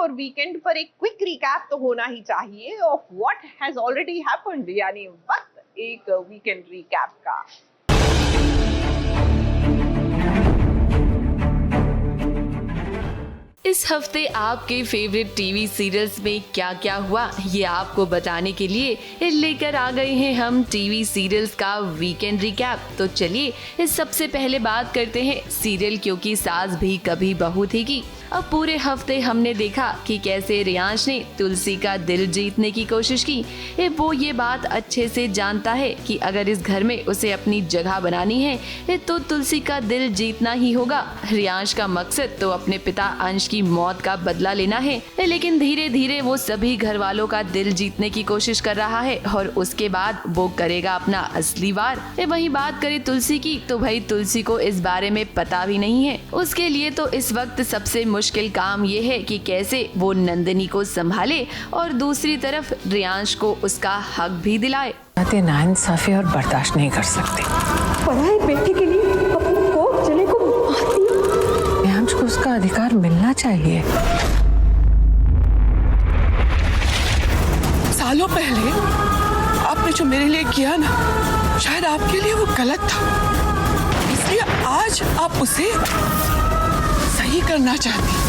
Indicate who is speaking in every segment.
Speaker 1: और वीकेंड पर एक क्विक रिकैप तो होना ही चाहिए of what has already happened, यानी वक्त एक वीकेंड रिकैप का।
Speaker 2: इस हफ्ते आपके फेवरेट टीवी सीरियल्स में क्या क्या हुआ ये आपको बताने के लिए लेकर आ गए हैं हम टीवी सीरियल्स का वीकेंड रिकैप। तो चलिए इस सबसे पहले बात करते हैं सीरियल क्योंकि सास भी कभी बहू थी की। अब पूरे हफ्ते हमने देखा कि कैसे रियांश ने तुलसी का दिल जीतने की कोशिश की। वो ये बात अच्छे से जानता है कि अगर इस घर में उसे अपनी जगह बनानी है तो तुलसी का दिल जीतना ही होगा। रियांश का मकसद तो अपने पिता अंश की मौत का बदला लेना है, लेकिन धीरे धीरे वो सभी घर वालों का दिल जीतने की कोशिश कर रहा है और उसके बाद वो करेगा अपना असली वार। वहीं बात करें तुलसी की तो भाई तुलसी को इस बारे में पता भी नहीं है। उसके लिए तो इस वक्त सबसे मुश्किल काम ये है कि कैसे वो नंदिनी को संभाले और दूसरी तरफ रियांश को उसका हक भी दिलाए।
Speaker 3: नाइंसाफी और बर्दाश्त नहीं कर सकती।
Speaker 4: पराए बेटे के लिए अपने कोख जने को मार दिया।
Speaker 3: रियांश को उसका अधिकार मिलना चाहिए।
Speaker 5: सालों पहले आपने जो मेरे लिए किया ना, शायद आपके लिए वो गलत था, इसलिए आज आप उसे सही करना चाहती।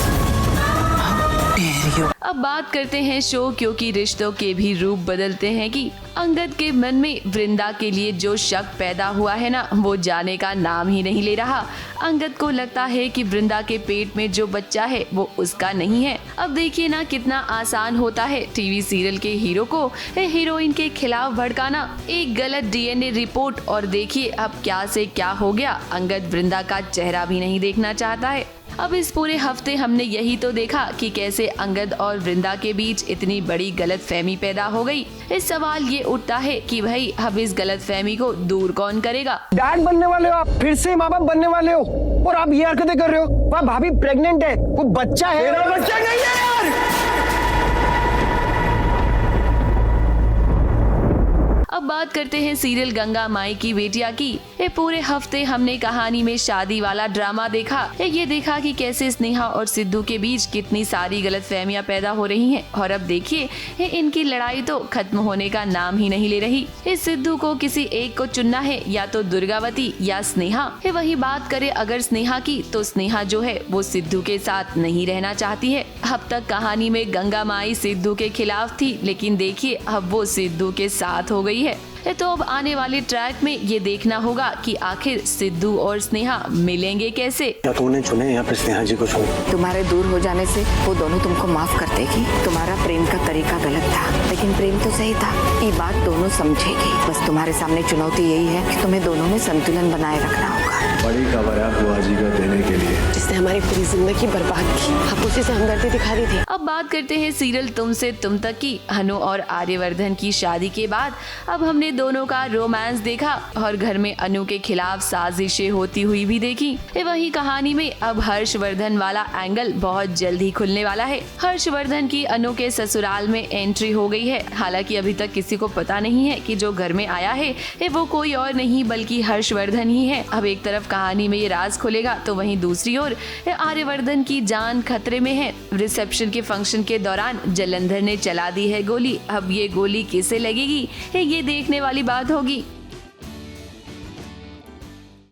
Speaker 2: अब बात करते हैं शो क्योंकि रिश्तों के भी रूप बदलते हैं कि अंगद के मन में वृंदा के लिए जो शक पैदा हुआ है ना, वो जाने का नाम ही नहीं ले रहा। अंगद को लगता है कि वृंदा के पेट में जो बच्चा है वो उसका नहीं है। अब देखिए ना कितना आसान होता है टीवी सीरियल के हीरो को हीरोइन के खिलाफ भड़काना। एक गलत डीएनए रिपोर्ट और देखिए अब क्या से क्या हो गया। अंगद वृंदा का चेहरा भी नहीं देखना चाहता है। अब इस पूरे हफ्ते हमने यही तो देखा कि कैसे अंगद और वृंदा के बीच इतनी बड़ी गलतफहमी पैदा हो गई। इस सवाल ये उठता है कि भाई अब इस गलतफहमी को दूर कौन करेगा।
Speaker 6: डैड बनने वाले हो आप, फिर से माँ बाप बनने वाले हो और आप ये हरकतें कर रहे हो। वहाँ भाभी प्रेग्नेंट है, वो बच्चा है। मेरा बच्चा नहीं है यार।
Speaker 2: अब बात करते हैं सीरियल गंगा माई की बेटिया की। ये पूरे हफ्ते हमने कहानी में शादी वाला ड्रामा देखा। ये देखा कि कैसे स्नेहा और सिद्धू के बीच कितनी सारी गलतफहमियां पैदा हो रही हैं और अब देखिए इनकी लड़ाई तो खत्म होने का नाम ही नहीं ले रही। इस सिद्धू को किसी एक को चुनना है, या तो दुर्गावती या स्नेहा। वही बात करे अगर स्नेहा की तो स्नेहा जो है वो सिद्धू के साथ नहीं रहना चाहती है। अब तक कहानी में गंगा माई सिद्धू के खिलाफ थी, लेकिन देखिए अब वो सिद्धू के साथ हो गई है। तो अब आने वाले ट्रैक में ये देखना होगा कि आखिर सिद्धू और स्नेहा मिलेंगे कैसे।
Speaker 6: क्या तूने चुने या फिर स्नेहा जी को चुने?
Speaker 4: तुम्हारे दूर हो जाने से वो दोनों तुमको माफ कर देगी। तुम्हारा प्रेम का तरीका गलत था, लेकिन प्रेम तो सही था। ये बात दोनों समझेगी। बस तुम्हारे सामने चुनौती यही है कि तुम्हें दोनों में संतुलन बनाए रखना होगा।
Speaker 7: बड़ी खबर है बुआ जी का देने के लिए,
Speaker 4: जिसने हमारी पूरी जिंदगी बर्बाद की। आप उसी से हमदर्दी दिखा रही थी।
Speaker 2: अब बात करते हैं सीरियल तुमसे तुम तक की। अनु और आर्यवर्धन की शादी के बाद अब हमने दोनों का रोमांस देखा और घर में अनु के खिलाफ साजिशें होती हुई भी देखी। वही कहानी में अब हर्षवर्धन वाला एंगल बहुत जल्द ही खुलने वाला है। हर्षवर्धन की अनु के ससुराल में एंट्री हो गई है। हालांकि अभी तक किसी को पता नहीं है कि जो घर में आया है वो कोई और नहीं बल्कि हर्षवर्धन ही है। अब एक तरफ कहानी में ये राज खुलेगा तो वहीं दूसरी ओर आर्यवर्धन की जान खतरे में है। रिसेप्शन के फंक्शन के दौरान जलंधर ने चला दी है गोली। अब ये गोली किसे लगेगी ये देखने वाली बात होगी।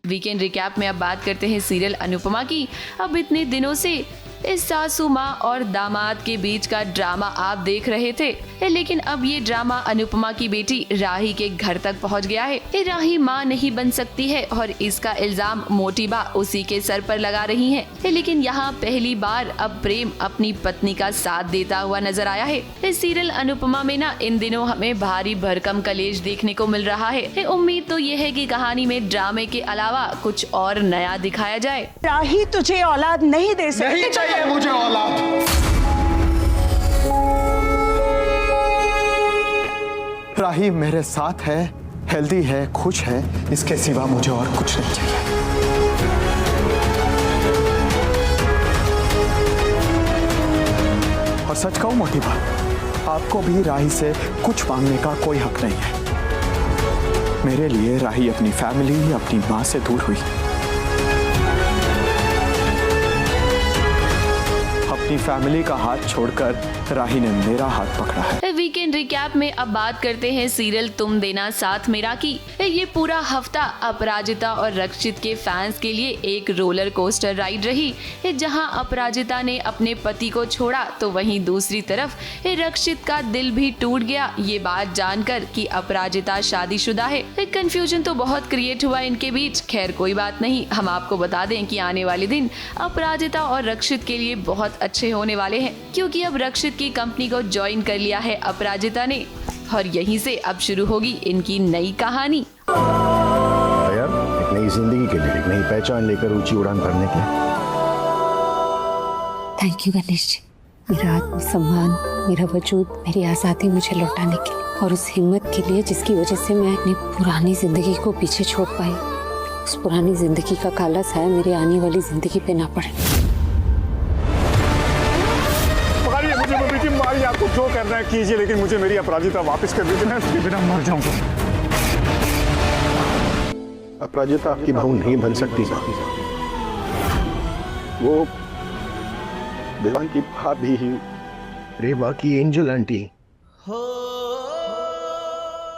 Speaker 2: वीकेंड रिकैप में अब बात करते हैं सीरियल अनुपमा की। अब इतने दिनों से इस सासू माँ और दामाद के बीच का ड्रामा आप देख रहे थे, लेकिन अब ये ड्रामा अनुपमा की बेटी राही के घर तक पहुंच गया है। राही माँ नहीं बन सकती है और इसका इल्जाम मोटीबा उसी के सर पर लगा रही हैं। लेकिन यहाँ पहली बार अब प्रेम अपनी पत्नी का साथ देता हुआ नजर आया है। इस सीरियल अनुपमा में ना इन दिनों हमें भारी भरकम कलेश देखने को मिल रहा है। उम्मीद तो ये है कि कहानी में ड्रामे के अलावा कुछ और नया दिखाया जाए।
Speaker 8: राही तुझे औलाद नहीं दे सकती।
Speaker 7: नहीं चाहिए मुझे औलाद।
Speaker 6: राही मेरे साथ है, हेल्दी है, खुश है, इसके सिवा मुझे और कुछ नहीं चाहिए। और सच कहूं मोटी बात, आपको भी राही से कुछ मांगने का कोई हक नहीं है। मेरे लिए राही अपनी फैमिली, अपनी माँ से दूर हुई, अपनी फैमिली का हाथ छोड़कर राही ने मेरा हाथ पकड़ा है।
Speaker 2: वीकेंड रिकैप में अब बात करते हैं सीरियल तुम देना साथ मेरा की। ये पूरा हफ्ता अपराजिता और रक्षित के फैंस के लिए एक रोलर कोस्टर राइड रही, जहां अपराजिता ने अपने पति को छोड़ा तो वहीं दूसरी तरफ रक्षित का दिल भी टूट गया ये बात जानकर कि अपराजिता शादीशुदा है। कंफ्यूजन तो बहुत क्रिएट हुआ इनके बीच। खैर कोई बात नहीं, हम आपको बता दें कि आने वाले दिन अपराजिता और रक्षित के लिए बहुत अच्छे होने वाले हैं, क्योंकि अब रक्षित की कंपनी को ज्वाइन कर लिया है अपराजिता ने और यहीं से अब शुरू होगी इनकी नई कहानी।
Speaker 7: यार, एक नई जिंदगी के लिए, एक नई पहचान लेकर ऊंची उड़ान भरने के लिए।
Speaker 9: थैंक यू गणेश जी, मेरा आत्मसम्मान, मेरा वजूद, मेरी आज़ादी मुझे लौटाने के लिए और उस हिम्मत के लिए जिसकी वजह से मैं अपनी पुरानी जिंदगी को पीछे छोड़ पाई। उस पुरानी जिंदगी का काला साया मेरी आने वाली जिंदगी पे ना पड़े।
Speaker 7: मुझे मारिए, आपको जो करना है कीजिए, लेकिन मुझे मेरी अपराजिता वापस कर दीजिए, मैं इसके बिना मर जाऊंगा। अपराजिता आपकी बहू नहीं बन सकती, वो देवान की भाभी ही, रेवा की एंजल आंटी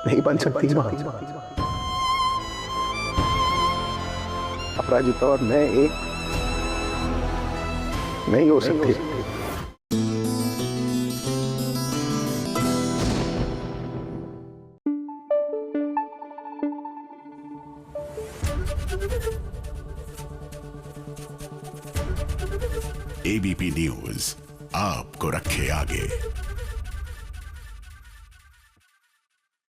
Speaker 7: नहीं बन सकती मां। अपराजिता और मैं एक नहीं हो सकती।
Speaker 10: एबीपी न्यूज आपको रखे आगे।